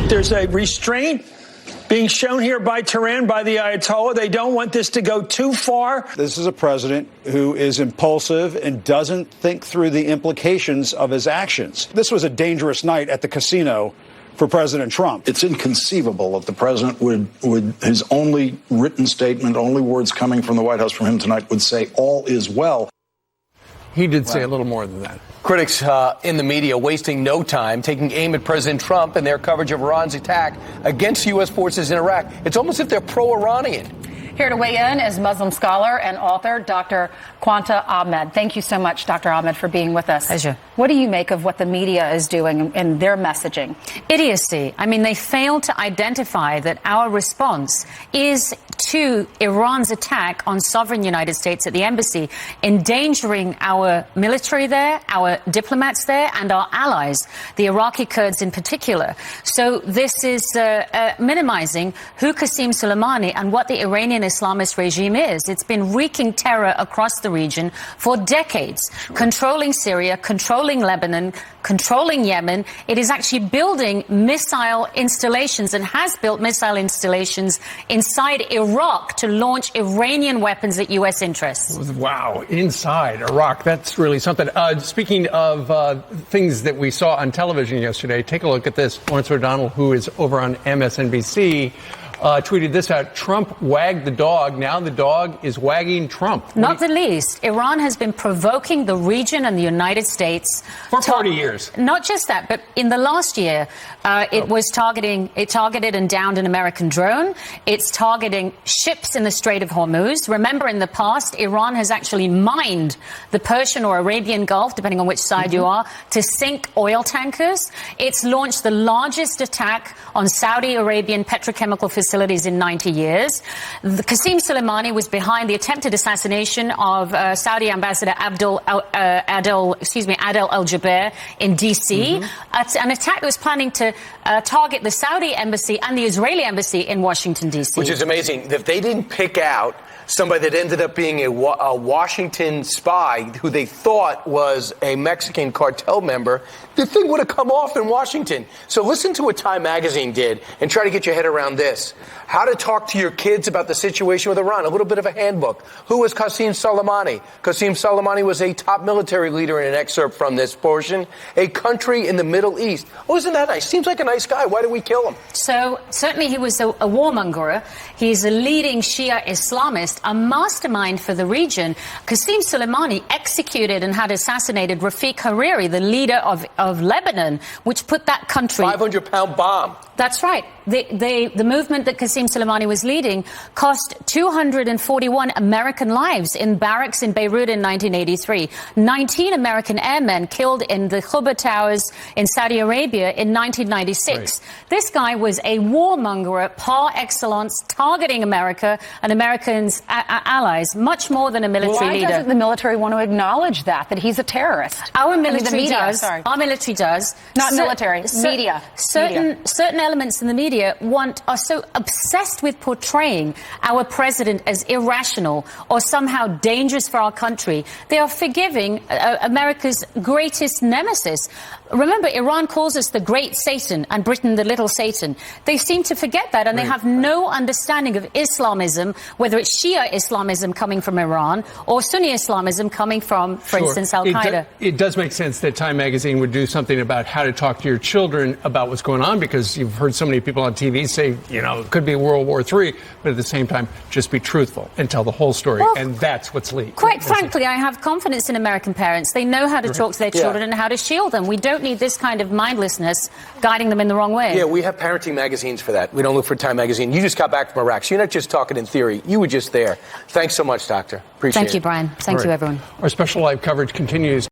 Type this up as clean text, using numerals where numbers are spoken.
There's a restraint being shown here by Tehran, by the Ayatollah. They don't want this to go too far. This is a president who is impulsive and doesn't think through the implications of his actions. This was a dangerous night at the casino for President Trump. It's inconceivable that the president would his only written statement, only words coming from the White House from him tonight would say all is well. He did say a little more than that. Critics in the media wasting no time taking aim at President Trump and their coverage of Iran's attack against U.S. forces in Iraq. It's almost as if they're pro-Iranian. Here to weigh in is Muslim scholar and author Dr. Qanta Ahmed. Thank you so much, Dr. Ahmed, for being with us. Pleasure. What do you make of what the media is doing in their messaging? Idiocy. I mean, they failed to identify that our response is to Iran's attack on sovereign United States at the embassy, endangering our military there, our diplomats there, and our allies, the Iraqi Kurds in particular. So this is minimizing who Qasem Soleimani and what the Iranian Islamist regime is. It's been wreaking terror across the region for decades, controlling Syria, controlling Lebanon, controlling Yemen. It is actually building missile installations and has built missile installations inside Iraq to launch Iranian weapons at U.S. interests. Wow, inside Iraq. That's really something. Speaking of things that we saw on television yesterday, take a look at this. Lawrence O'Donnell, who is over on MSNBC, tweeted this out. Trump wagged the dog. Now the dog is wagging Trump. Not the least. Iran has been provoking the region and the United States for 40 years. Not just that, but in the last year, it targeted and downed an American drone. It's targeting ships in the Strait of Hormuz. Remember, in the past, Iran has actually mined the Persian or Arabian Gulf, depending on which side you are, to sink oil tankers. It's launched the largest attack on Saudi Arabian petrochemical facilities in 90 years. Qasem Soleimani was behind the attempted assassination of Saudi Ambassador Adel al-Jubeir in D.C. An attack that was planning to target the Saudi embassy and the Israeli embassy in Washington, D.C. Which is amazing. If they didn't pick out somebody that ended up being a Washington spy who they thought was a Mexican cartel member, the thing would have come off in Washington. So listen to what Time Magazine did and try to get your head around this. How to talk to your kids about the situation with Iran. A little bit of a handbook. Who was Qasem Soleimani? Qasem Soleimani was a top military leader in an excerpt from this portion. A country in the Middle East. Oh, isn't that nice? Seems like a nice guy. Why did we kill him? So certainly he was a warmonger. He's a leading Shia Islamist, a mastermind for the region. Qasem Soleimani executed and had assassinated Rafiq Hariri, the leader of Lebanon, which put that country... 500-pound bomb. That's right. The movement that Qasem Soleimani was leading cost 241 American lives in barracks in Beirut in 1983. 19 American airmen killed in the Quba Towers in Saudi Arabia in 1996. Right. This guy was a warmonger par excellence, targeting America and Americans' allies, much more than a military leader. Why doesn't the military want to acknowledge that he's a terrorist? Our military does. Our military does. Not military, media. Certain elements in the media are so obsessed with portraying our president as irrational or somehow dangerous for our country. They are forgiving America's greatest nemesis. Remember, Iran calls us the great Satan and Britain the little Satan. They seem to forget that, and they have no understanding of Islamism, whether it's Shia Islamism coming from Iran or Sunni Islamism coming from, for instance, Al-Qaeda. It does make sense that Time Magazine would do something about how to talk to your children about what's going on, because you've heard so many people on TV say, it could be World War III, but at the same time, just be truthful and tell the whole story, and that's what's leading. Quite frankly, I have confidence in American parents. They know how to talk to their children and how to shield them. We don't need this kind of mindlessness guiding them in the wrong way. Yeah, we have parenting magazines for that. We don't look for Time Magazine. You just got back from Iraq, so you're not just talking in theory. You were just there. Thanks so much, Doctor. Appreciate it. Thank you, Brian. Thank you, everyone. Our special live coverage continues.